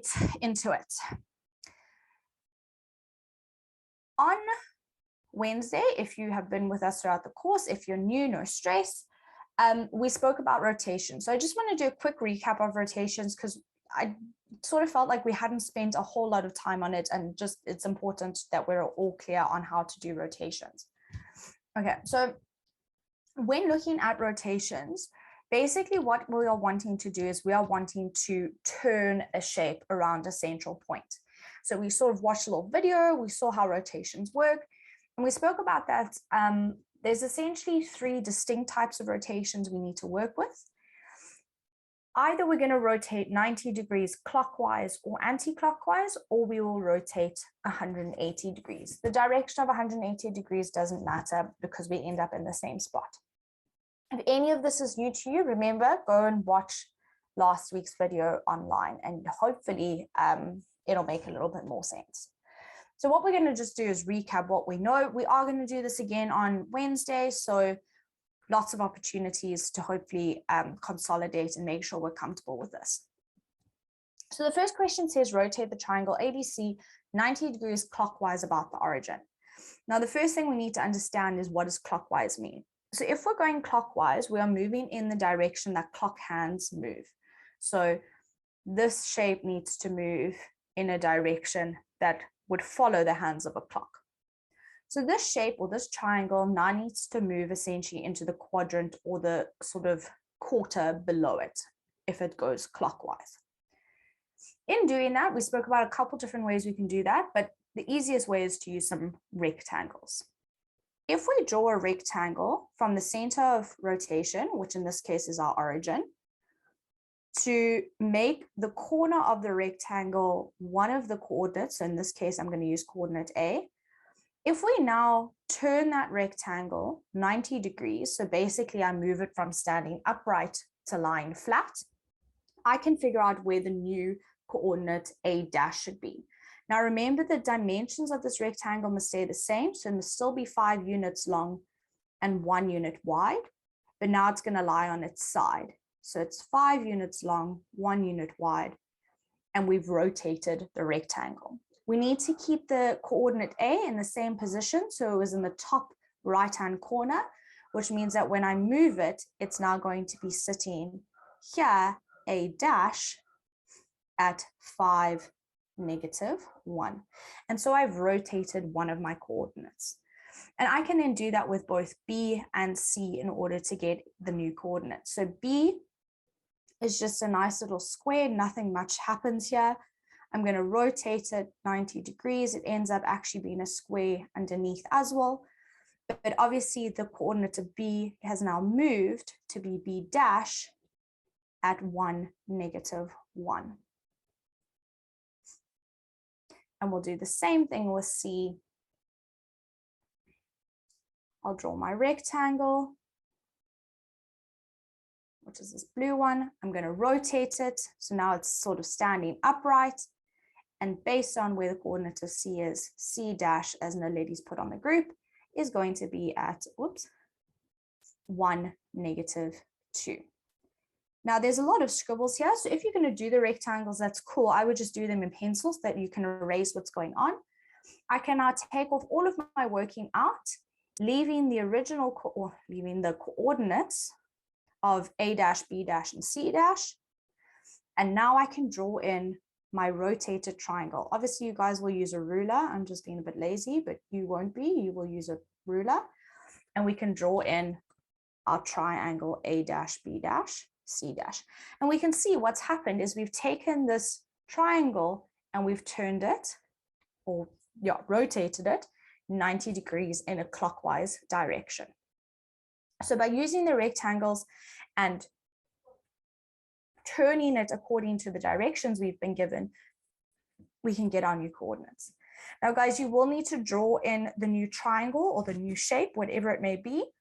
get into it. On Wednesday, if you have been with us throughout the course, if you're new, no stress, we spoke about rotation. So I just want to do a quick recap of rotations because I sort of felt like we hadn't spent a whole lot of time on it, and just it's important that we're all clear on how to do rotations. Okay, so when looking at rotations, basically what we are wanting to do is we are wanting to turn a shape around a central point. So we sort of watched a little video, we saw how rotations work, and we spoke about that. There's essentially 3 distinct types of rotations we need to work with. Either we're going to rotate 90 degrees clockwise or anti-clockwise, or we will rotate 180 degrees. The direction of 180 degrees doesn't matter because we end up in the same spot. If any of this is new to you, remember, go and watch last week's video online, and hopefully it'll make a little bit more sense. So what we're going to just do is recap what we know. We are going to do this again on Wednesday, so lots of opportunities to hopefully consolidate and make sure we're comfortable with this. So the first question says, rotate the triangle ABC 90 degrees clockwise about the origin. Now, the first thing we need to understand is, what does clockwise mean? So if we're going clockwise, we are moving in the direction that clock hands move. So this shape needs to move in a direction that would follow the hands of a clock. So this shape, or this triangle, now needs to move essentially into the quadrant or the sort of quarter below it if it goes clockwise. In doing that, we spoke about a couple different ways we can do that, but the easiest way is to use some rectangles. If we draw a rectangle from the center of rotation, which in this case is our origin, to make the corner of the rectangle one of the coordinates, so in this case, I'm going to use coordinate A. If we now turn that rectangle 90 degrees, so basically I move it from standing upright to lying flat, I can figure out where the new coordinate A dash should be. Now remember, the dimensions of this rectangle must stay the same, so it must still be 5 units long and 1 unit wide, but now it's going to lie on its side. So it's 5 units long, 1 unit wide, and we've rotated the rectangle. We need to keep the coordinate A in the same position, so it was in the top right-hand corner, which means that when I move it, it's now going to be sitting here, A dash, at 5, -1. And so I've rotated one of my coordinates. And I can then do that with both B and C in order to get the new coordinate. So B is just a nice little square, nothing much happens here. I'm going to rotate it 90 degrees. It ends up actually being a square underneath as well. But obviously the coordinate of B has now moved to be B dash at 1, -1. And we'll do the same thing with C. I'll draw my rectangle, which is this blue one. I'm going to rotate it. So now it's sort of standing upright. And based on where the coordinate of C is, C dash, as Noletti's put on the group, is going to be at, 1, -2. Now there's a lot of scribbles here. So if you're going to do the rectangles, that's cool. I would just do them in pencil so that you can erase what's going on. I can now take off all of my working out, leaving the original, or leaving the coordinates of A dash, B dash, and C dash. And now I can draw in my rotated triangle. Obviously you guys will use a ruler. I'm just being a bit lazy, but you won't be, you will use a ruler. And we can draw in our triangle A dash, B dash, C dash. And we can see what's happened is we've taken this triangle and we've turned it, or rotated it 90 degrees in a clockwise direction. So by using the rectangles and turning it according to the directions we've been given, we can get our new coordinates. Now, guys, you will need to draw in the new triangle or the new shape, whatever it may be.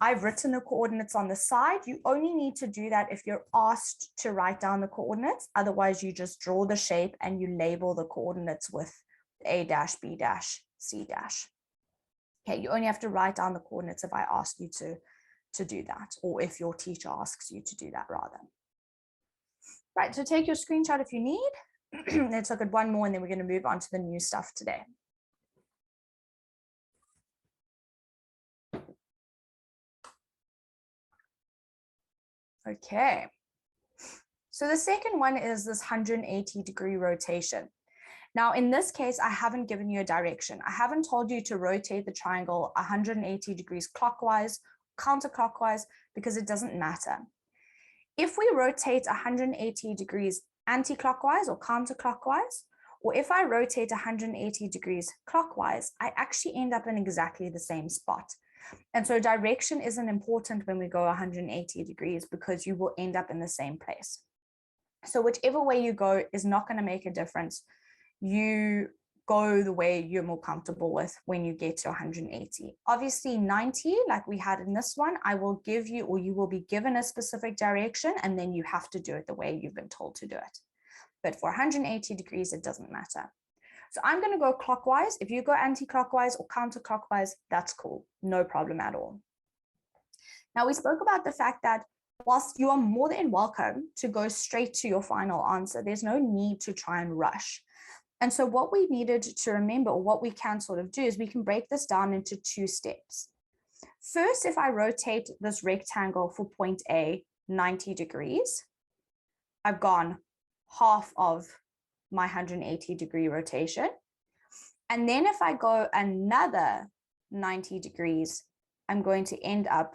I've written the coordinates on the side. You only need to do that if you're asked to write down the coordinates. Otherwise, you just draw the shape and you label the coordinates with A dash, B dash, C dash. Okay, you only have to write down the coordinates if I ask you to do that, or if your teacher asks you to do that rather. Right, so take your screenshot if you need. Let's look at one more and then we're going to move on to the new stuff today. Okay. So the second one is this 180-degree rotation. Now, in this case, I haven't given you a direction. I haven't told you to rotate the triangle 180 degrees clockwise, counterclockwise, because it doesn't matter. If we rotate 180 degrees anti-clockwise or counterclockwise, or if I rotate 180 degrees clockwise, I actually end up in exactly the same spot. And so direction isn't important when we go 180 degrees because you will end up in the same place. So whichever way you go is not going to make a difference. You go the way you're more comfortable with when you get to 180. Obviously 90, like we had in this one, I will give you, or you will be given a specific direction, and then you have to do it the way you've been told to do it. But for 180 degrees, it doesn't matter. So I'm going to go clockwise. If you go anti-clockwise or counterclockwise, that's cool. No problem at all. Now, we spoke about the fact that whilst you are more than welcome to go straight to your final answer, there's no need to try and rush. And so what we needed to remember, or what we can sort of do, is we can break this down into 2 steps. First, if I rotate this rectangle for point A 90 degrees, I've gone half of my 180-degree rotation. And then if I go another 90 degrees, I'm going to end up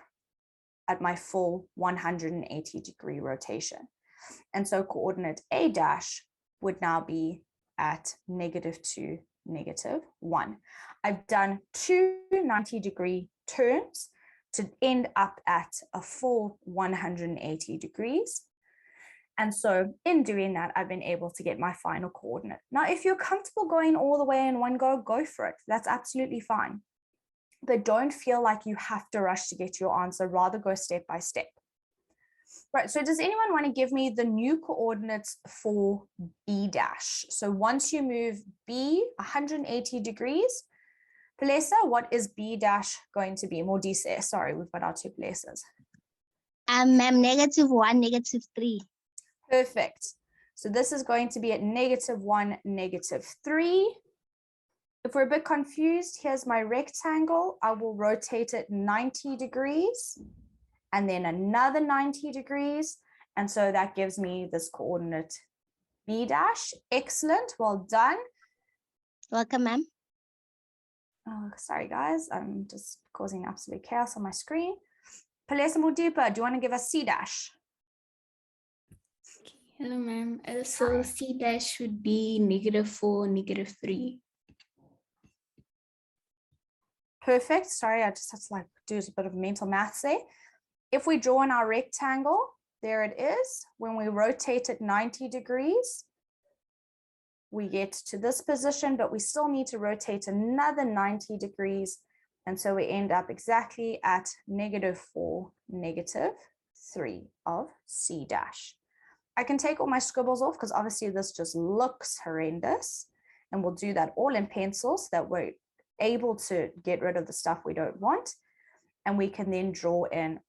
at my full 180-degree rotation. And so coordinate A dash would now be at -2, -1. I've done 2 90-degree turns to end up at a full 180 degrees. And so in doing that, I've been able to get my final coordinate. Now, if you're comfortable going all the way in one go for it. That's absolutely fine. But don't feel like you have to rush to get your answer, rather go step by step. Right, so does anyone want to give me the new coordinates for B dash? So once you move B 180 degrees, Palesa, what is B dash going to be? Modise, sorry, we've got our 2 places. Ma'am, -1, -3. Perfect. So this is going to be at -1, -3. If we're a bit confused, here's my rectangle. I will rotate it 90 degrees and then another 90 degrees. And so that gives me this coordinate B dash. Excellent. Well done. Welcome, ma'am. Oh, sorry, guys. I'm just causing absolute chaos on my screen. Palesa Mudipa, do you want to give us C dash? Hello, ma'am. So C dash should be -4, -3. Perfect. Sorry, I just had to do a bit of mental maths there. If we draw in our rectangle, there it is. When we rotate it 90 degrees, we get to this position, but we still need to rotate another 90 degrees. And so we end up exactly at -4, -3 of C dash. I can take all my scribbles off because obviously this just looks horrendous. And we'll do that all in pencil so that we're able to get rid of the stuff we don't want. And we can then draw in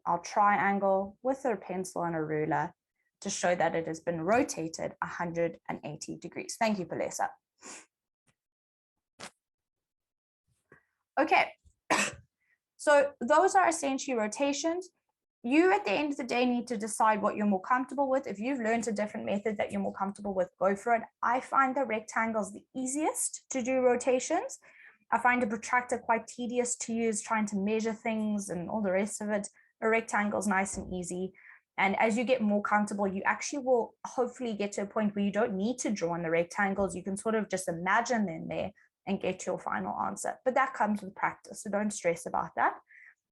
our triangle with a pencil and a ruler to show that it has been rotated 180 degrees. Thank you, Palesa. Okay, so those are essentially rotations. You, at the end of the day, need to decide what you're more comfortable with. If you've learned a different method that you're more comfortable with, go for it. I find the rectangles the easiest to do rotations. I find a protractor quite tedious to use, trying to measure things and all the rest of it. A rectangle is nice and easy. And as you get more comfortable, you actually will hopefully get to a point where you don't need to draw on the rectangles. You can sort of just imagine them there and get your final answer. But that comes with practice, so don't stress about that.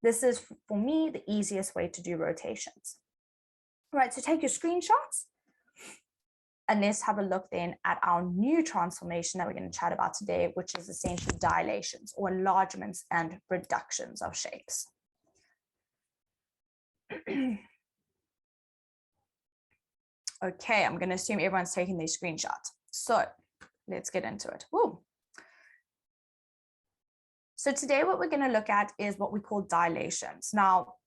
This is, for me, the easiest way to do rotations. All right, so take your screenshots and let's have a look then at our new transformation that we're going to chat about today, which is essentially dilations or enlargements and reductions of shapes. Okay, I'm going to assume everyone's taking these screenshots. So let's get into it. Woo. So today what we're going to look at is what we call dilations. Now,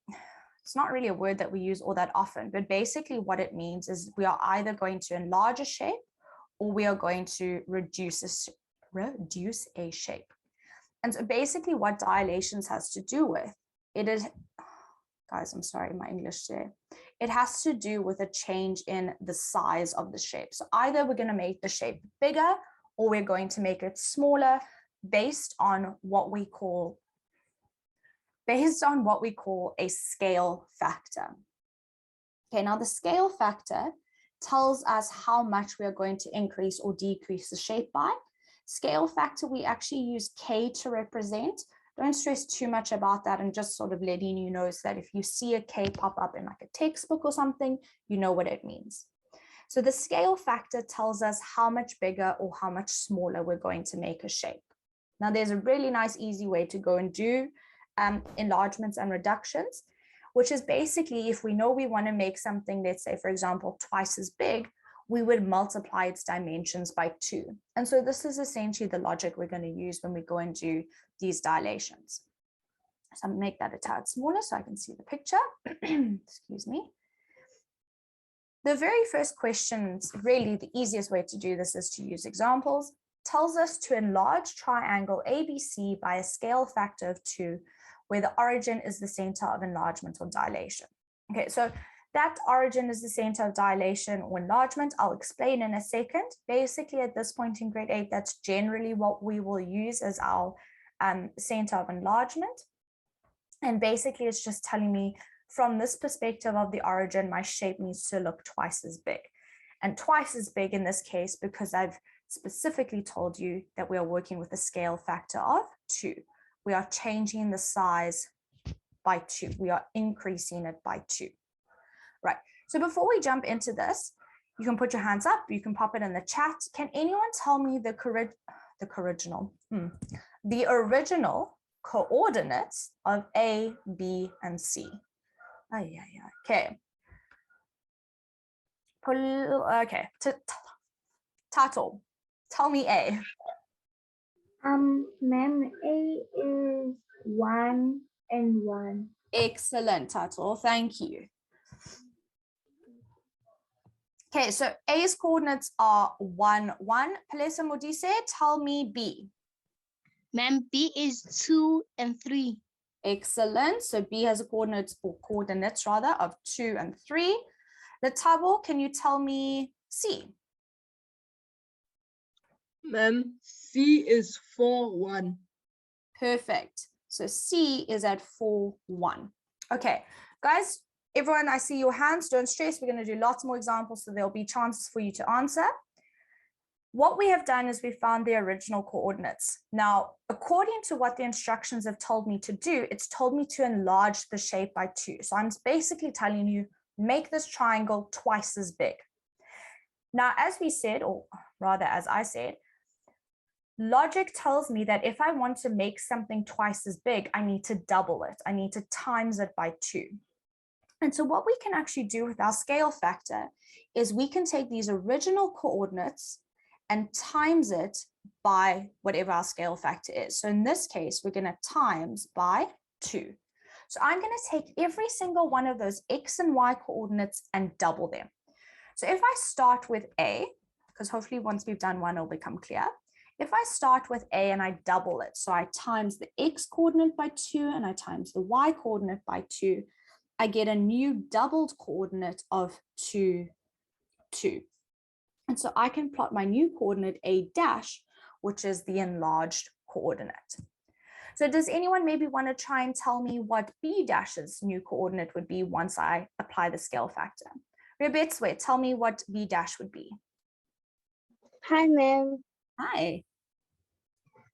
it's not really a word that we use all that often, but basically what it means is we are either going to enlarge a shape or we are going to reduce a shape. And so basically what dilations has to do with, it is, guys, I'm sorry, my English there. It has to do with a change in the size of the shape. So either we're going to make the shape bigger or we're going to make it smaller based on what we call a scale factor. Okay, now the scale factor tells us how much we are going to increase or decrease the shape by. Scale factor, we actually use K to represent. Don't stress too much about that, and just sort of letting you know so that if you see a K pop up in like a textbook or something, you know what it means. So the scale factor tells us how much bigger or how much smaller we're going to make a shape. Now there's a really nice, easy way to go and do enlargements and reductions, which is basically if we know we want to make something, let's say, for example, twice as big, we would multiply its dimensions by 2. And so this is essentially the logic we're going to use when we go and do these dilations. So I'm going to make that a tad smaller so I can see the picture. Excuse me. The very first question, really the easiest way to do this is to use examples, tells us to enlarge triangle ABC by a scale factor of 2, where the origin is the center of enlargement or dilation. Okay, so that origin is the center of dilation or enlargement. I'll explain in a second. Basically, at this point in grade 8, that's generally what we will use as our center of enlargement. And basically, it's just telling me from this perspective of the origin, my shape needs to look twice as big. And twice as big in this case, because I've specifically told you that we are working with a scale factor of 2. We are changing the size by 2. We are increasing it by 2. Right. So before we jump into this, you can put your hands up. You can pop it in the chat. Can anyone tell me the original coordinates of A, B, and C? Okay. Okay. Tato, tell me A. Ma'am, A is 1 and 1. Excellent, Tato. Thank you. Okay, so A's coordinates are 1, 1. Palesa Modise, tell me B. Ma'am, B is 2 and 3. Excellent. So B has a coordinates rather of 2 and 3. Letabo, can you tell me C? Ma'am, C is 4, 1. Perfect. So C is at 4, 1. Okay, guys, everyone, I see your hands. Don't stress. We're going to do lots more examples, so there'll be chances for you to answer. What we have done is we found the original coordinates. Now, according to what the instructions have told me to do, it's told me to enlarge the shape by 2. So I'm basically telling you, make this triangle twice as big. Now, as we said, or rather as I said, logic tells me that if I want to make something twice as big, I need to double it. I need to times it by 2. And so what we can actually do with our scale factor is we can take these original coordinates and times it by whatever our scale factor is. So in this case, we're going to times by 2. So I'm going to take every single one of those X and Y coordinates and double them. So if I start with A, because hopefully once we've done one, it'll become clear. If I start with A and I double it, so I times the X coordinate by 2 and I times the Y coordinate by 2, I get a new doubled coordinate of 2, 2. And so I can plot my new coordinate A dash, which is the enlarged coordinate. So does anyone maybe want to try and tell me what B dash's new coordinate would be once I apply the scale factor? Rebetswe, tell me what B dash would be. Hi, ma'am. Hi.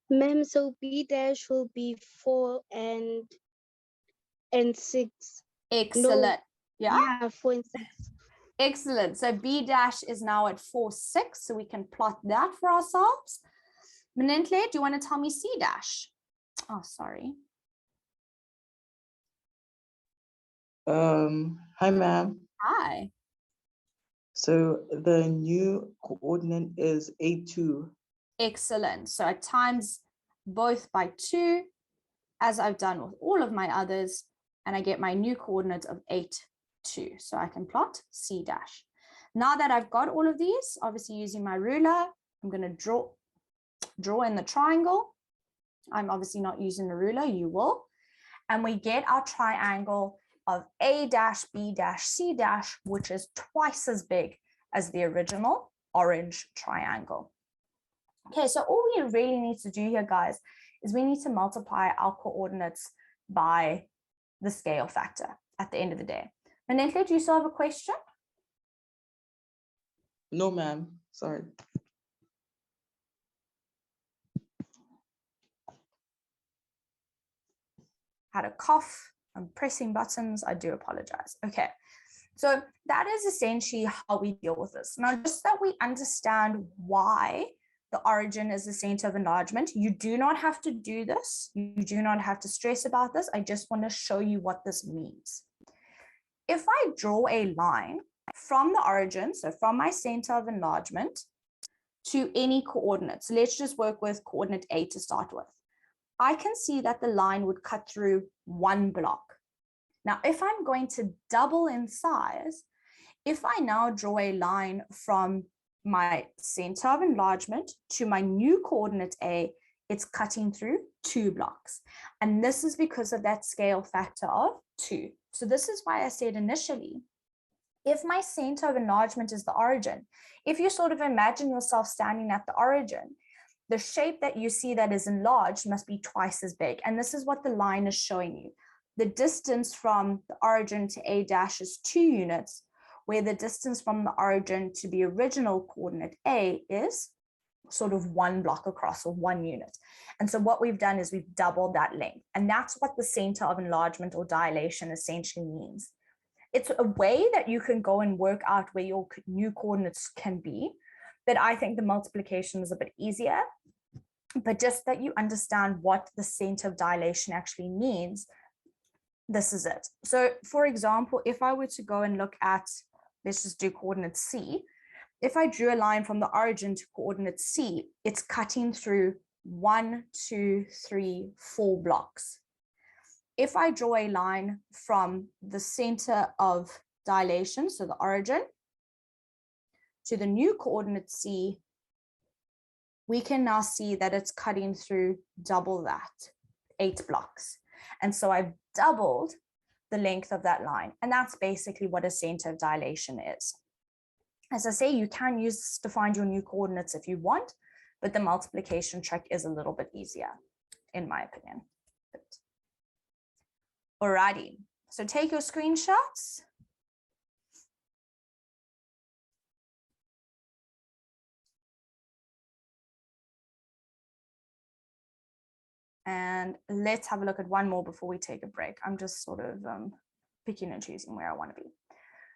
Ma'am, so B dash will be 4 and 6. Excellent. Yeah? Yeah, 4 and 6. Excellent. So B dash is now at 4, 6. So we can plot that for ourselves. Menentle, do you want to tell me C dash? Oh, sorry. Hi, ma'am. Hi. So the new coordinate is A2. Excellent. So I times both by 2, as I've done with all of my others, and I get my new coordinate of 8, 2. So I can plot C dash. Now that I've got all of these, obviously using my ruler, I'm going to draw in the triangle. I'm obviously not using the ruler, you will. And we get our triangle of A dash, B dash, C dash, which is twice as big as the original orange triangle. Okay, so all we really need to do here, guys, is we need to multiply our coordinates by the scale factor at the end of the day. Manentle, do you still have a question? No, ma'am. Sorry. Had a cough. I'm pressing buttons. I do apologize. Okay, so that is essentially how we deal with this. Now, just that we understand why the origin is the center of enlargement. You do not have to do this. You do not have to stress about this. I just want to show you what this means. If I draw a line from the origin, so from my center of enlargement to any coordinates, let's just work with coordinate A to start with. I can see that the line would cut through one block. Now, if I'm going to double in size, if I now draw a line from my center of enlargement to my new coordinate A, it's cutting through 2 blocks. And this is because of that scale factor of 2. So this is why I said initially, if my center of enlargement is the origin, if you sort of imagine yourself standing at the origin, the shape that you see that is enlarged must be twice as big. And this is what the line is showing you. The distance from the origin to A dash is 2 units, where the distance from the origin to the original coordinate A is sort of 1 block across, or 1 unit. And so what we've done is we've doubled that length. And that's what the center of enlargement or dilation essentially means. It's a way that you can go and work out where your new coordinates can be, but I think the multiplication is a bit easier. But just that you understand what the center of dilation actually means, this is it. So for example, if I were to go and look at, let's just do coordinate C. If I drew a line from the origin to coordinate C, it's cutting through 1, 2, 3, 4 blocks. If I draw a line from the center of dilation, so the origin, to the new coordinate C, we can now see that it's cutting through double that, 8 blocks. And so I've doubled the length of that line. And that's basically what a center of dilation is. As I say, you can use this to find your new coordinates if you want, but the multiplication trick is a little bit easier, in my opinion. Alrighty, so take your screenshots. And let's have a look at one more before we take a break. I'm just sort of picking and choosing where I want to be.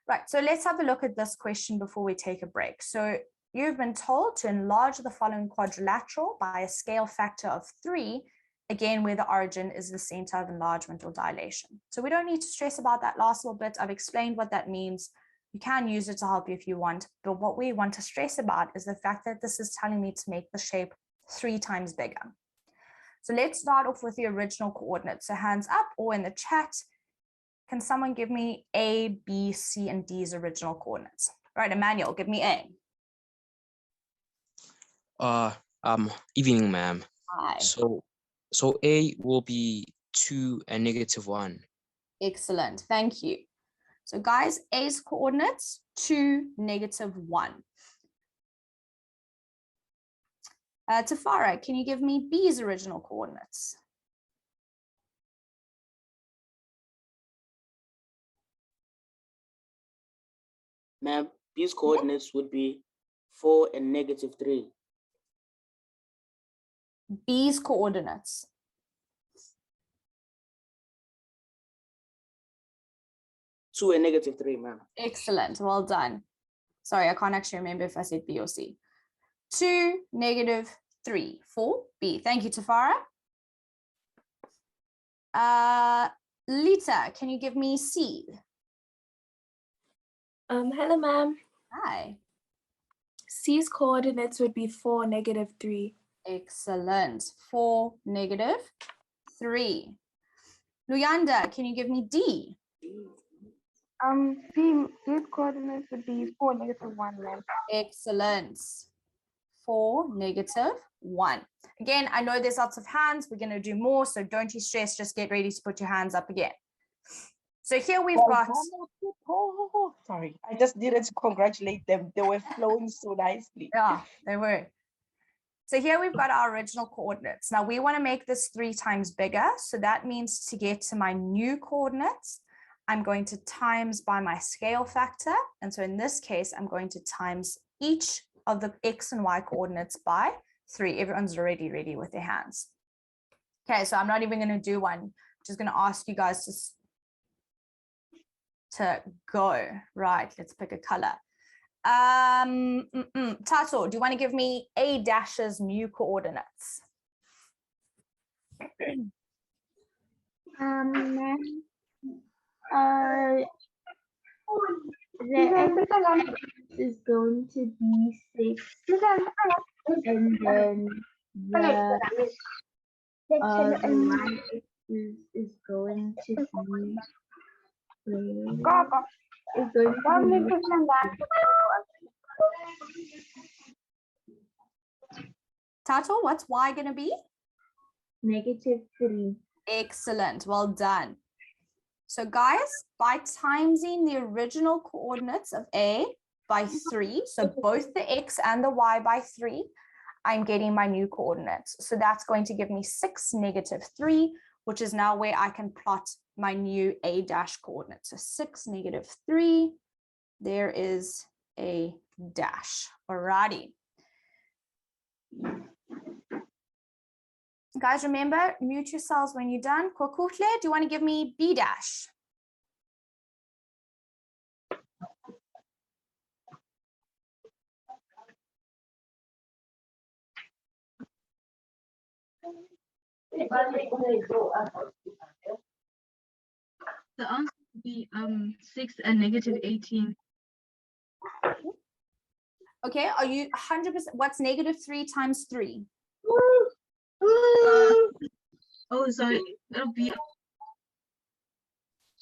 Right, so let's have a look at this question before we take a break. So you've been told to enlarge the following quadrilateral by a scale factor of 3, again, where the origin is the center of enlargement or dilation. So we don't need to stress about that last little bit. I've explained what that means. You can use it to help you if you want, but what we want to stress about is the fact that this is telling me to make the shape 3 times bigger. So let's start off with the original coordinates. So hands up or in the chat, can someone give me A, B, C, and D's original coordinates? Right, Emmanuel, give me A. Evening, ma'am. Hi. So A will be 2 and -1. Excellent, thank you. So guys, A's coordinates, 2, -1. Tafara, can you give me B's original coordinates? Ma'am, B's coordinates would be 4 and -3. B's coordinates. 2 and -3, ma'am. Excellent, well done. Sorry, I can't actually remember if I said B or C. 2, -3 for B. Thank you, Tafara. Lita, can you give me C? Hello, ma'am. Hi. C's coordinates would be 4, -3. Excellent. 4, -3. Luyanda, can you give me D? B's coordinates would be 4, -1, ma'am. Excellent. 4, -1. Again, I know there's lots of hands. We're going to do more, so don't you stress. Just get ready to put your hands up again. So here we've got... Oh, sorry, I just needed to congratulate them. They were flowing so nicely. Yeah, they were. So here we've got our original coordinates. Now we want to make this 3 times bigger. So that means to get to my new coordinates, I'm going to times by my scale factor. And so in this case, I'm going to times each of the X and Y coordinates by 3. Everyone's already ready with their hands. Okay, so I'm not even going to do one. I'm just going to ask you guys to go. Right, let's pick a color. Tato, do you want to give me A dash's new coordinates? The X is going to be 6, and then the Y is going to be Tato, what's Y going to be? -3. Excellent, well done. So guys, by timesing the original coordinates of A by 3, so both the X and the Y by 3, I'm getting my new coordinates. So that's going to give me 6, -3, which is now where I can plot my new A dash coordinate. So 6, -3, there is A dash. Alrighty. Guys, remember, mute yourselves when you're done. Kokuhle, do you want to give me B dash? The answer would be 6 and -18. Okay, are you 100%? What's -3 times 3? Oh, sorry, it'll be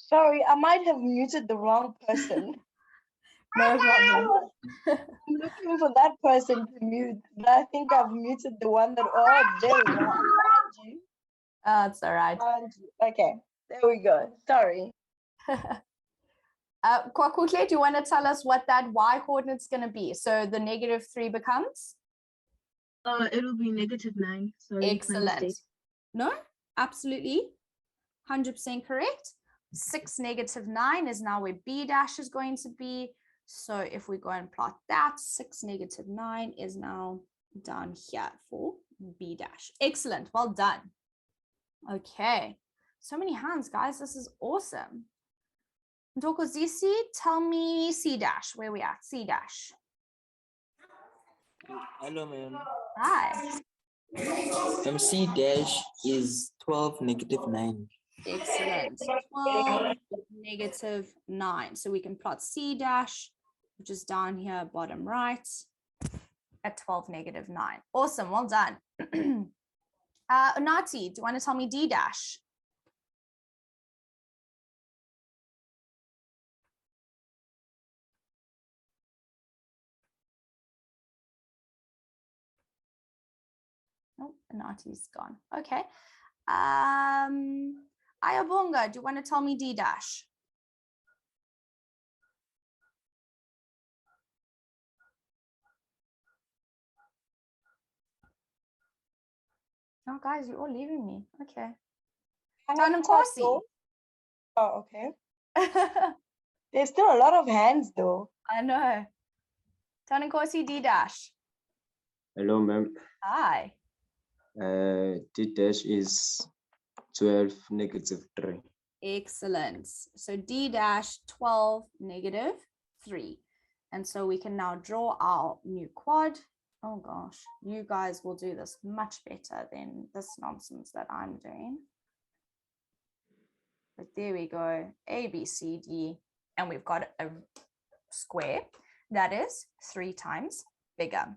Sorry, I might have muted the wrong person. No problem. I'm looking for that person to mute, but I think I've muted the one that, oh, there we go. I found you. That's all right. Found you. Okay, there we go. Sorry. Kwakutle, do you want to tell us what that Y coordinate is going to be? So the -3 becomes? it'll be -9. Sorry, Excellent. No, absolutely. 100% correct. 6, -9 is now where B dash is going to be. So if we go and plot that, 6, -9 is now down here for B dash. Excellent. Well done. Okay. So many hands, guys. This is awesome. Ntokozisi, tell me C dash. Where we at? C dash. Hello, ma'am. Hi. MC dash is 12, -9. Excellent. 12, -9. So we can plot C dash, which is down here, bottom right, at 12, -9. Awesome. Well done. Unati, do you want to tell me D dash? Oh, Unati's gone. Okay. Ayabonga, do you want to tell me D dash? Oh, guys, you're all leaving me. Okay. Tanan Corsi. Oh, okay. There's still a lot of hands though. I know. Tanan Corsi, D dash. Hello, ma'am. Hi. D dash is 12, -3. Excellent. So D dash 12, -3. And so we can now draw our new quad. Oh gosh, you guys will do this much better than this nonsense that I'm doing. But there we go, A, B, C, D, and we've got a square that is 3 times bigger.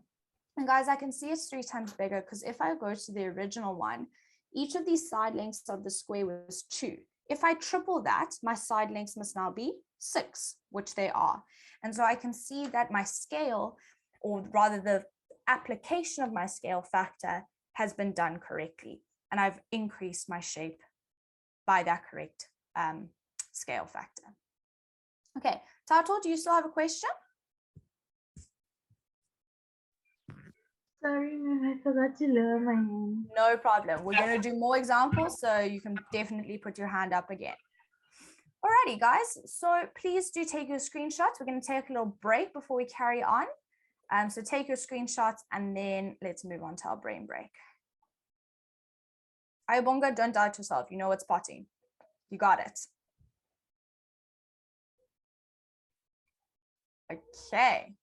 And guys, I can see it's 3 times bigger because if I go to the original one, each of these side lengths of the square was 2. If I triple that, my side lengths must now be 6, which they are. And so I can see that my scale, or rather the application of my scale factor, has been done correctly. And I've increased my shape by that correct scale factor. Okay, Tato, do you still have a question? Sorry, ma'am, I forgot to lower my hand. No problem. We're going to do more examples, so you can definitely put your hand up again. Alrighty, guys. So please do take your screenshots. We're going to take a little break before we carry on. So take your screenshots and then let's move on to our brain break. Ayabonga, don't doubt yourself. You know what's potty. You got it. Okay.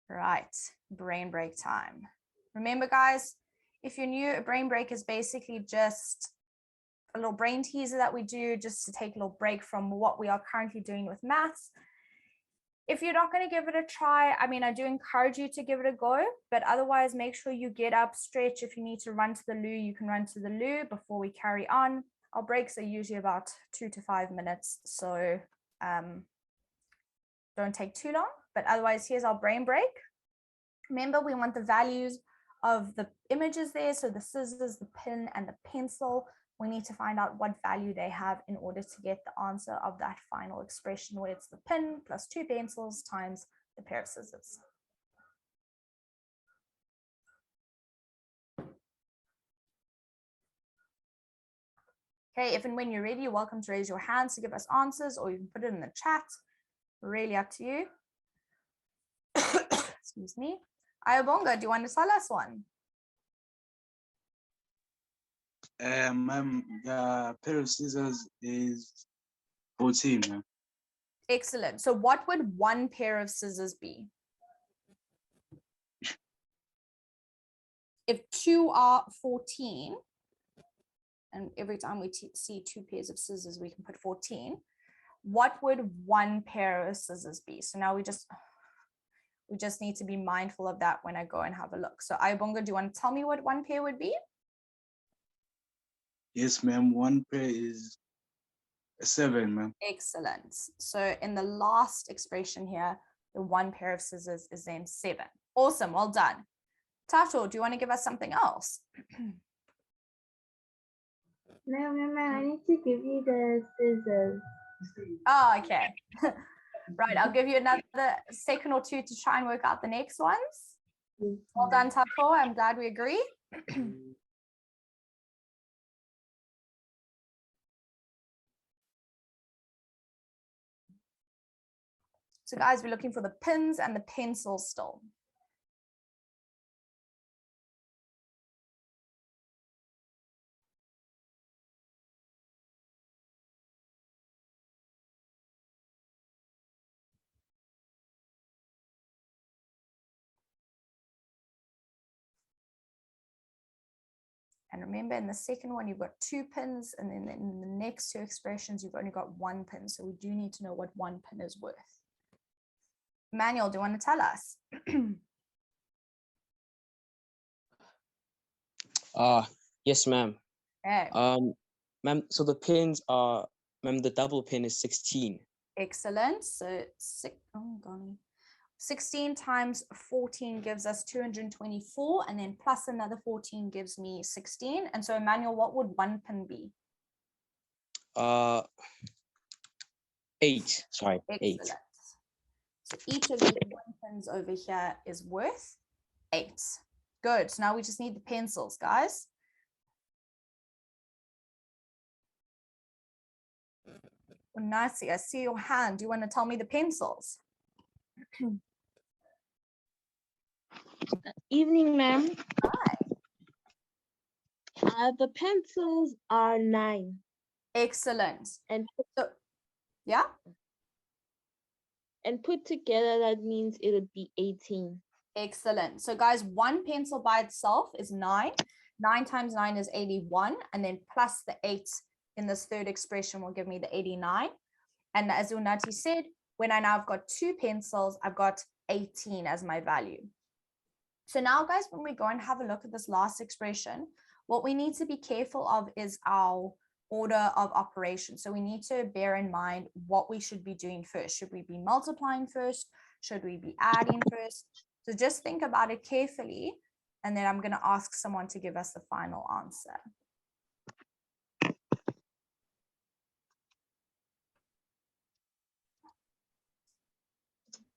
Right, brain break time. Remember, guys, if you're new, a brain break is basically just a little brain teaser that we do just to take a little break from what we are currently doing with maths. If you're not going to give it a try, I mean, I do encourage you to give it a go, but otherwise make sure you get up, stretch. If you need to run to the loo, you can run to the loo before we carry on. Our breaks are usually about 2 to 5 minutes, so don't take too long, but otherwise here's our brain break. Remember, we want the values of the images there. So the scissors, the pen, and the pencil. We need to find out what value they have in order to get the answer of that final expression where it's the pen plus 2 pencils times the pair of scissors. Okay, if and when you're ready, you're welcome to raise your hands to give us answers, or you can put it in the chat. Really up to you. Excuse me. Ayabonga, do you want to tell us one? Ma'am, the pair of scissors is 14, ma'am. Excellent. So what would one pair of scissors be? If 2 are 14, and every time we see 2 pairs of scissors, we can put 14. What would one pair of scissors be? So now we just need to be mindful of that when I go and have a look. So Ayabonga, do you want to tell me what one pair would be? Yes, ma'am. One pair is 7, ma'am. Excellent. So in the last expression here, the one pair of scissors is then 7. Awesome. Well done. Tato, do you want to give us something else? No, ma'am, I need to give you the scissors. Oh, okay. Right, I'll give you another second or two to try and work out the next ones. Well done, Tato. I'm glad we agree. So guys, we're looking for the pins and the pencils still. And remember, in the second one, you've got 2 pins, and then in the next 2 expressions, you've only got 1 pin. So we do need to know what 1 pin is worth. Emmanuel, do you want to tell us? Yes, ma'am. Okay. Ma'am, so the pins are, ma'am, the double pin is 16. Excellent. So 16 times 14 gives us 224, and then plus another 14 gives me 16. And so Emmanuel, what would 1 pin be? 8, sorry, Excellent. 8. So each of these 1 pins over here is worth 8. Good. So now we just need the pencils, guys. Unasi, I see your hand. Do you want to tell me the pencils? Evening, ma'am. Hi. The pencils are 9. Excellent. And so, yeah. And put together, that means it would be 18. Excellent. So guys, 1 pencil by itself is 9. 9 times 9 is 81. And then plus the 8 in this third expression will give me the 89. And as Unati said, when I now have got 2 pencils, I've got 18 as my value. So now, guys, when we go and have a look at this last expression, what we need to be careful of is our order of operation. So we need to bear in mind what we should be doing first. Should we be multiplying first? Should we be adding first? So just think about it carefully, and then I'm going to ask someone to give us the final answer.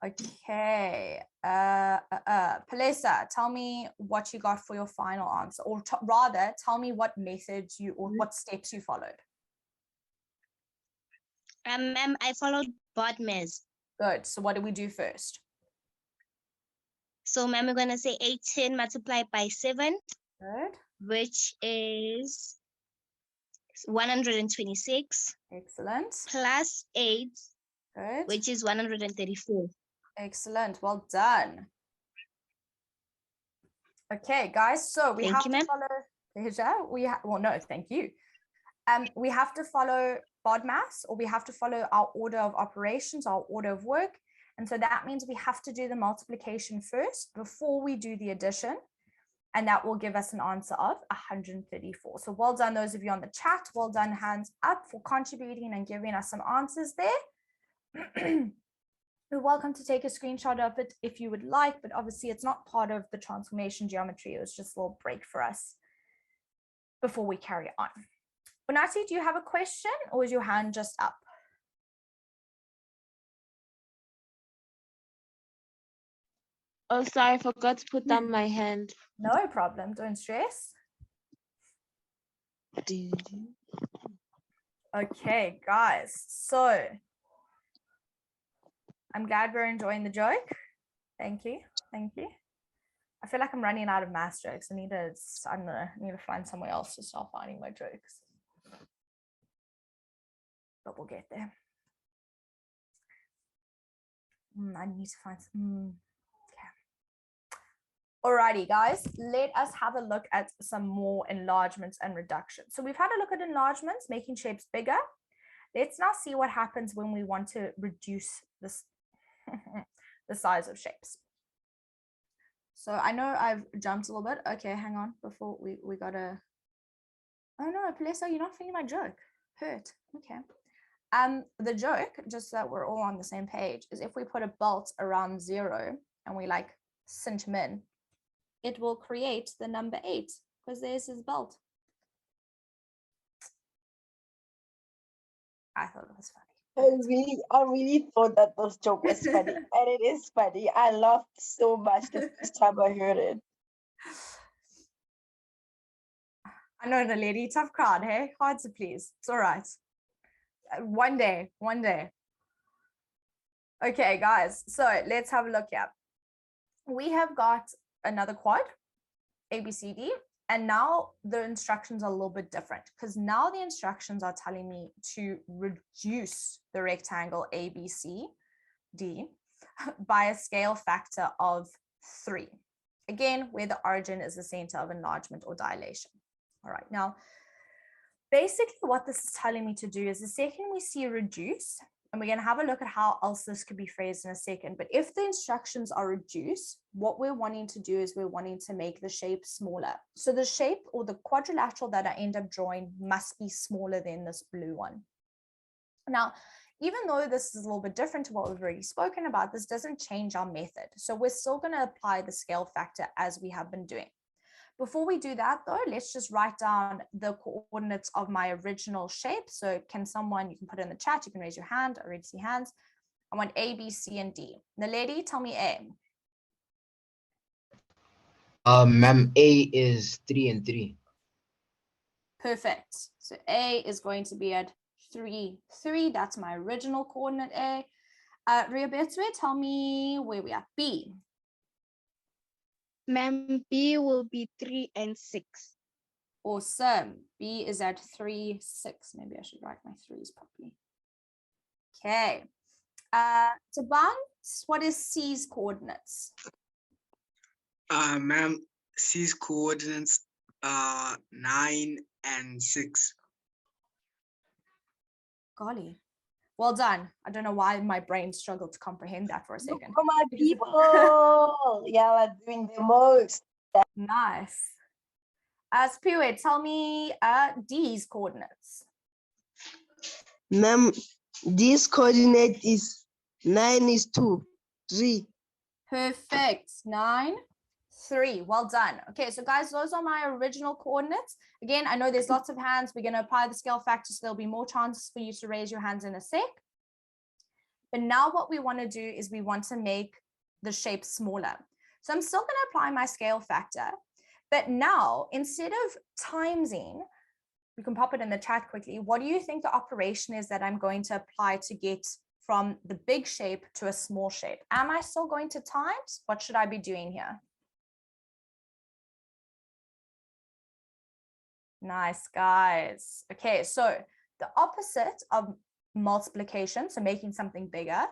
Okay, Palesa, tell me what you got for your final answer, or rather tell me what methods you, or what steps you followed. Ma'am, I followed BODMAS. Good, so what do we do first? So ma'am, we're gonna say 18 multiplied by 7, Good, which is 126, excellent, plus 8, good, which is 134. excellent, well done. Okay, guys, so we Thank have you, to ma'am. follow, well, no, thank you. We have to follow BODMAS, or we have to follow our order of operations, our order of work. And so that means we have to do the multiplication first before we do the addition. And that will give us an answer of 134. So well done, those of you on the chat. Well done, hands up for contributing and giving us some answers there. You're welcome to take a screenshot of it if you would like, but obviously it's not part of the transformation geometry. It was just a little break for us before we carry on. Unati, do you have a question, or is your hand just up? Oh, sorry, I forgot to put down my hand. No problem, don't stress. Okay, guys, so I'm glad we're enjoying the joke. Thank you, thank you. I feel like I'm running out of math jokes. I need to find somewhere else to start finding my jokes. But we'll get there. I need to find some. Okay. Alrighty, guys, let us have a look at some more enlargements and reductions. So we've had a look at enlargements, making shapes bigger. Let's now see what happens when we want to reduce this the size of shapes. So I know I've jumped a little bit. Okay, hang on. Before we gotta. Oh no, Palesa, you're not feeling my joke. Hurt. Okay. The joke, just so that we're all on the same page, is if we put a bolt around 0 and we like cinch them in, it will create the number 8 because there's his bolt. I thought it was funny. I really thought that this joke was funny, and it is funny. I laughed so much the first time I heard it. I know, the lady, tough crowd, hey? Hard to please. It's all right. One day. Okay, guys, so let's have a look here. We have got another quad, ABCD, and now the instructions are a little bit different because now the instructions are telling me to reduce the rectangle ABCD by a scale factor of 3. Again, where the origin is the center of enlargement or dilation. All right, now, basically what this is telling me to do is the second we see reduce, and we're going to have a look at how else this could be phrased in a second, but if the instructions are reduce, what we're wanting to do is we're wanting to make the shape smaller. So the shape or the quadrilateral that I end up drawing must be smaller than this blue one. Now, even though this is a little bit different to what we've already spoken about, this doesn't change our method. So we're still going to apply the scale factor as we have been doing. Before we do that though, let's just write down the coordinates of my original shape. So can someone, you can put it in the chat, you can raise your hand, I already see hands. I want A, B, C, and D. Naledi, tell me A. Ma'am, A is 3 and 3. Perfect. So A is going to be at 3, 3. That's my original coordinate A. Riabetwe, tell me where we are. B. Ma'am, B will be 3 and 6. Awesome. B is at 3, 6. Maybe I should write my 3s properly. Okay. Taban, what is C's coordinates? Ma'am, C's coordinates are 9 and 6. Golly. Well done. I don't know why my brain struggled to comprehend that for a second. Come on, people. Y'all are doing the most. Nice. Spiwe, tell me D's coordinates. Ma'am, this coordinate is 9:3. Perfect. 9, 3. Well done. Okay, so guys, those are my original coordinates. Again, I know there's lots of hands. We're going to apply the scale factor, so there'll be more chances for you to raise your hands in a sec. But now what we want to do is we want to make the shape smaller. So I'm still going to apply my scale factor, but now instead of timesing, you can pop it in the chat quickly. What do you think the operation is that I'm going to apply to get from the big shape to a small shape? Am I still going to times? What should I be doing here? Nice, guys. Okay, so the opposite of multiplication, so making something bigger,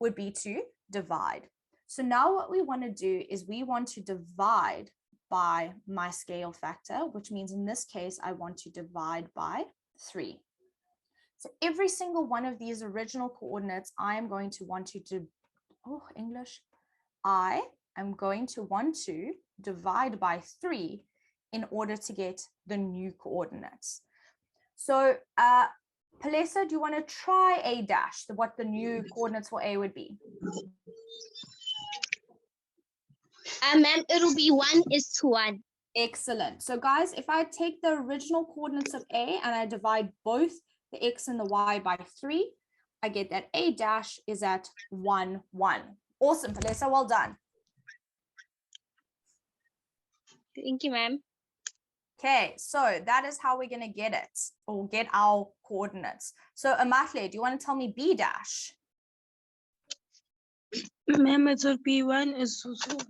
would be to divide. So now what we want to do is we want to divide by my scale factor, which means in this case, I want to divide by 3. So every single one of these original coordinates, I am going to want to do, I am going to want to divide by 3 in order to get the new coordinates. So Palesa, do you want to try A dash, what the new coordinates for A would be? Ma'am, it'll be 1:1. Excellent. So guys, if I take the original coordinates of A and I divide both the X and the Y by 3, I get that A dash is at 1, 1. Awesome, Palesa, well done. Thank you, ma'am. Okay, so that is how we're going to get it, or get our coordinates. So Amahle, do you want to tell me B dash? Ma'am, it would be 1:2.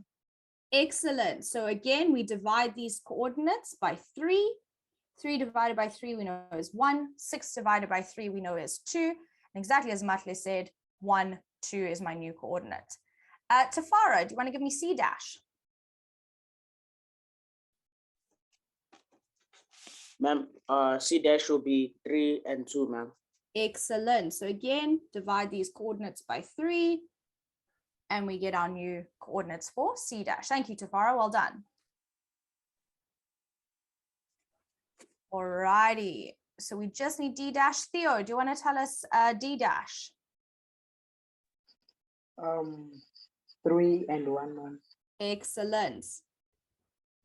Excellent. So again, we divide these coordinates by 3. 3 divided by 3 we know is 1. 6 divided by 3 we know is 2. And exactly as Matle said, 1, 2 is my new coordinate. Tafara, do you want to give me C dash? Ma'am, C dash will be 3 and 2, ma'am. Excellent. So again, divide these coordinates by 3. And we get our new coordinates for C dash. Thank you, Tafara. Well done. Alrighty. So we just need D dash. Theo, do you want to tell us D dash? 3 and 1, ma'am. Excellent.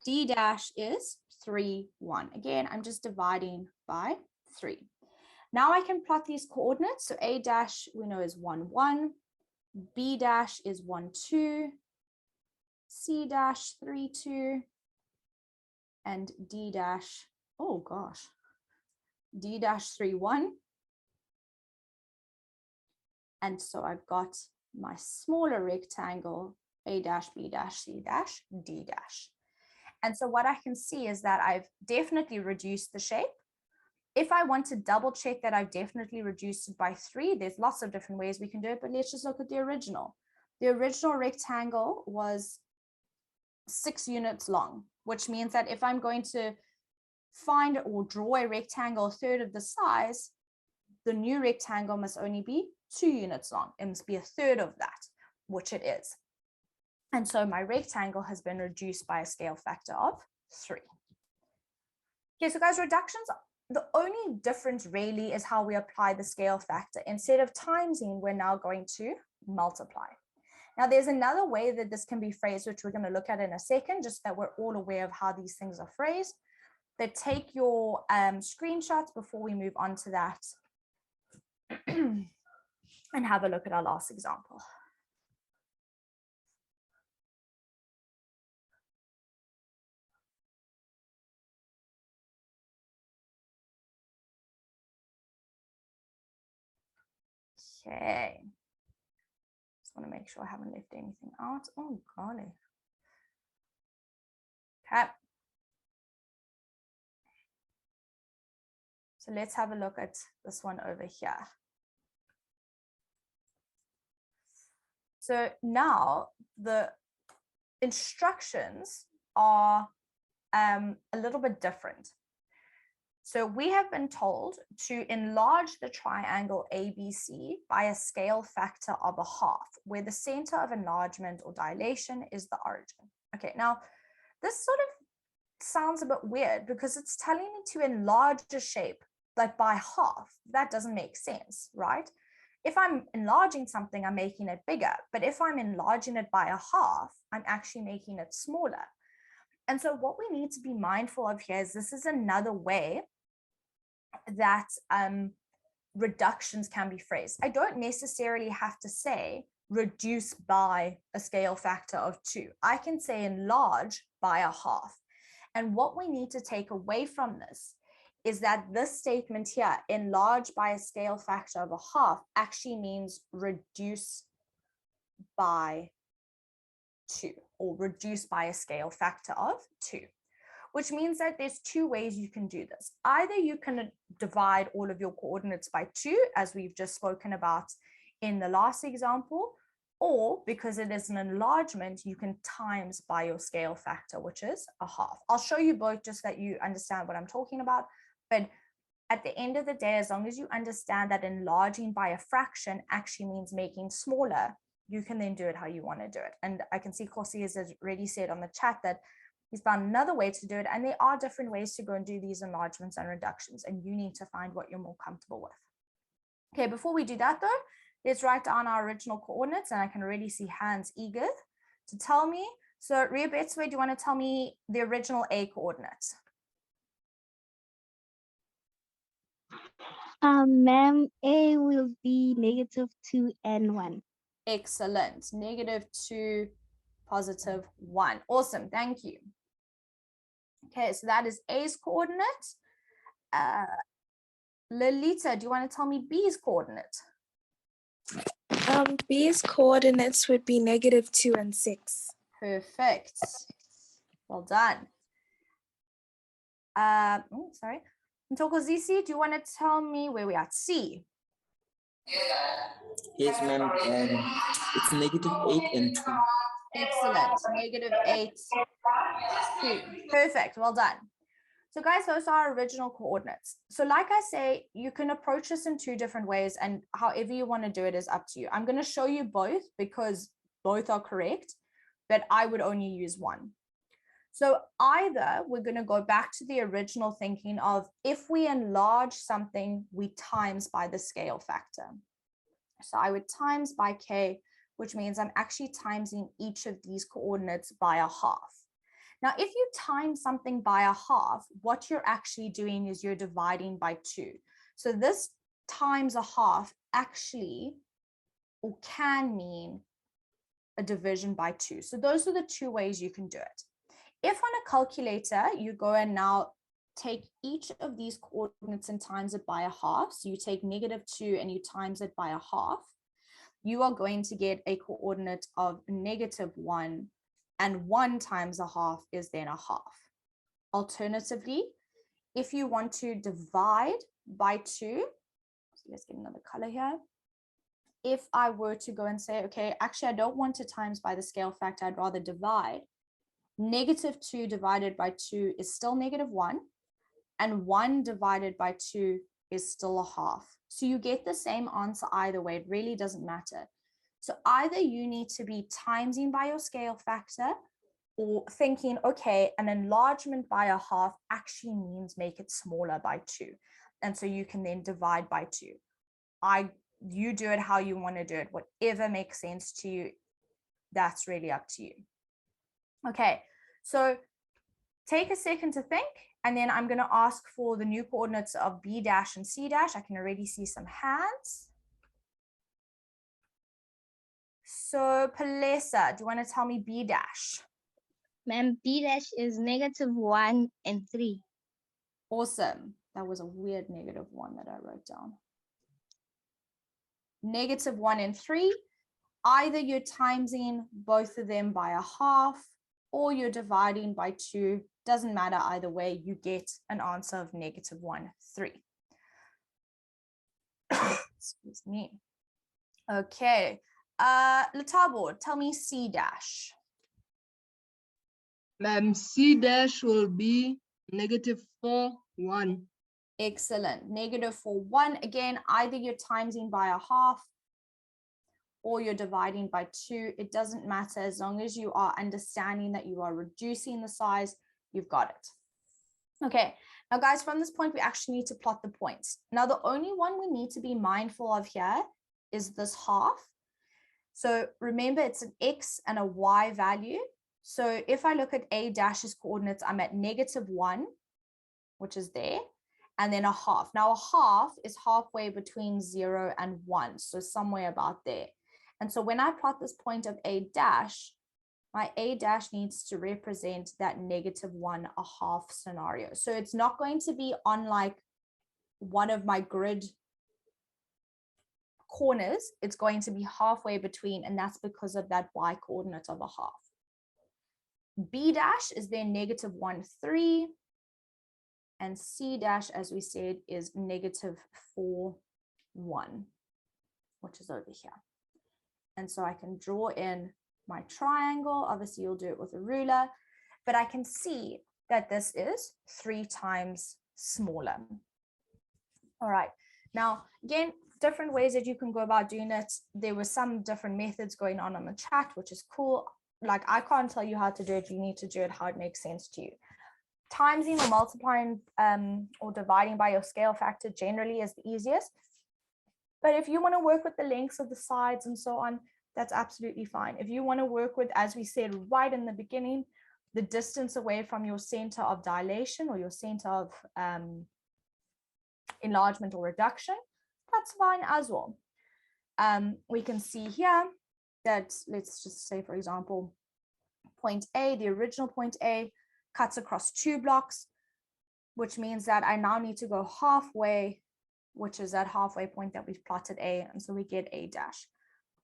D dash is 3, 1. Again, I'm just dividing by 3. Now I can plot these coordinates. So A dash we know is 1, 1. B dash is 1, 2. C dash 3, 2. And D dash, oh gosh, D dash 3, 1. And so I've got my smaller rectangle, A dash, B dash, C dash, D dash. And so what I can see is that I've definitely reduced the shape. If I want to double check that I've definitely reduced it by 3, there's lots of different ways we can do it, but let's just look at the original. The original rectangle was 6 units long, which means that if I'm going to find or draw a rectangle a third of the size, the new rectangle must only be 2 units long. It must be a third of that, which it is. And so my rectangle has been reduced by a scale factor of 3. Okay, so guys, reductions, the only difference really is how we apply the scale factor. Instead of timesing, we're now going to multiply. Now, there's another way that this can be phrased, which we're going to look at in a second, just that we're all aware of how these things are phrased. But take your screenshots before we move on to that and have a look at our last example. Okay. Just want to make sure I haven't left anything out. Oh, golly. Okay. So let's have a look at this one over here. So now the instructions are a little bit different. So we have been told to enlarge the triangle ABC by a scale factor of 1/2, where the center of enlargement or dilation is the origin. Okay, now this sort of sounds a bit weird because it's telling me to enlarge a shape like by half. That doesn't make sense, right? If I'm enlarging something, I'm making it bigger. But if I'm enlarging it by a half, I'm actually making it smaller. And so what we need to be mindful of here is this is another way that reductions can be phrased. I don't necessarily have to say reduce by a scale factor of 2. I can say enlarge by a half. And what we need to take away from this is that this statement here, enlarge by a scale factor of a half, actually means reduce by 2 or reduce by a scale factor of 2, which means that there's 2 ways you can do this. Either you can divide all of your coordinates by 2, as we've just spoken about in the last example, or because it is an enlargement, you can times by your scale factor, which is a half. I'll show you both just so that you understand what I'm talking about. But at the end of the day, as long as you understand that enlarging by a fraction actually means making smaller, you can then do it how you want to do it. And I can see Corsi has already said on the chat that he's found another way to do it. And there are different ways to go and do these enlargements and reductions, and you need to find what you're more comfortable with. Okay, before we do that though, let's write down our original coordinates, and I can already see hands eager to tell me. So Ria Betsway, do you want to tell me the original A coordinates? Ma'am, A will be -2 and 1. Excellent. -2, +1. Awesome. Thank you. Okay, so that is A's coordinate. Lolita, do you want to tell me B's coordinate? B's coordinates would be -2 and 6. Perfect. Well done. Sorry. Ntokozisi, do you want to tell me where we are at? C. Yes, ma'am. It's -8 and 2. Excellent. -8, 2. Perfect. Well done. So guys, those are our original coordinates. So like I say, you can approach this in 2 different ways, and however you want to do it is up to you. I'm going to show you both because both are correct, but I would only use one. So either we're going to go back to the original thinking of if we enlarge something, we times by the scale factor. So I would times by k, which means I'm actually timesing each of these coordinates by a half. Now, if you time something by a half, what you're actually doing is you're dividing by 2. So this times a half actually, or can mean a division by 2. So those are the 2 ways you can do it. If on a calculator, you go and now take each of these coordinates and times it by a half, so you take -2 and you times it by a half, you are going to get a coordinate of -1, and 1 times a half is then a half. Alternatively, if you want to divide by 2, so let's get another color here. If I were to go and say, okay, actually, I don't want to times by the scale factor, I'd rather divide. -2 divided by 2 is still -1, and 1 divided by 2 is still a half. So you get the same answer either way. It really doesn't matter. So either you need to be timesing by your scale factor, or thinking, okay, an enlargement by a half actually means make it smaller by 2. And so you can then divide by 2. You do it how you want to do it, whatever makes sense to you, that's really up to you. Okay, so take a second to think, and then I'm going to ask for the new coordinates of B dash and C dash. I can already see some hands. So Palesa, do you want to tell me B dash? Ma'am, B dash is -1 and 3. Awesome. That was a weird -1 that I wrote down. -1 and 3. Either you're timesing both of them by a half, or you're dividing by 2. Doesn't matter either way, you get an answer of -1, 3. Excuse me. Okay. Latabo, tell me C dash. Ma'am, C dash will be -4, 1. Excellent. -4, 1. Again, either you're timesing by a half or you're dividing by 2. It doesn't matter as long as you are understanding that you are reducing the size, you've got it. Okay, Now, guys, from this point, we actually need to plot the points. Now, the only one we need to be mindful of here is this half. So remember, it's an X and a Y value. So if I look at A dash's coordinates, I'm at -1, which is there, and then a half. Now, a half is halfway between 0 and 1, so somewhere about there. And so when I plot this point of A dash, my A dash needs to represent that -1/2 scenario. So it's not going to be on like one of my grid corners. It's going to be halfway between, and that's because of that Y coordinate of a half. B dash is then -1, 3. And C dash, as we said, is -4, 1, which is over here. And so I can draw in my triangle. Obviously, you'll do it with a ruler, but I can see that this is 3 times smaller. All right. Now, again, different ways that you can go about doing it. There were some different methods going on the chat, which is cool. Like, I can't tell you how to do it. You need to do it how it makes sense to you. Timesing or multiplying or dividing by your scale factor generally is the easiest. But if you want to work with the lengths of the sides and so on, that's absolutely fine. If you want to work with, as we said right in the beginning, the distance away from your center of dilation or your center of enlargement or reduction, that's fine as well. We can see here that, let's just say, for example, point A, the original point A, cuts across 2 blocks, which means that I now need to go halfway, which is that halfway point that we've plotted A, and so we get A dash.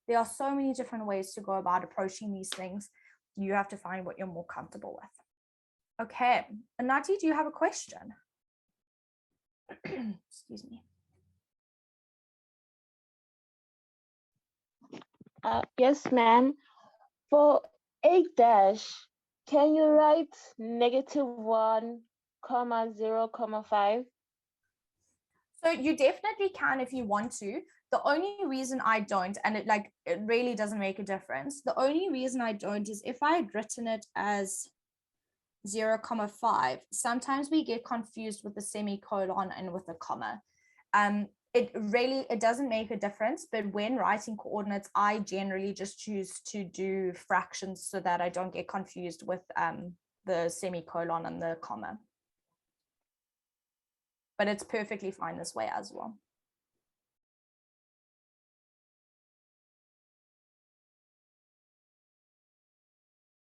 There are so many different ways to go about approaching these things. You have to find what you're more comfortable with. Okay, Anati, do you have a question? Excuse me. Yes, ma'am. For A dash, can you write -1, 0, 5? So you definitely can if you want to. The only reason I don't, and it really doesn't make a difference. The only reason I don't is if I had written it as 0,5, sometimes we get confused with the semicolon and with the comma. It doesn't make a difference, but when writing coordinates, I generally just choose to do fractions so that I don't get confused with the semicolon and the comma. But it's perfectly fine this way as well.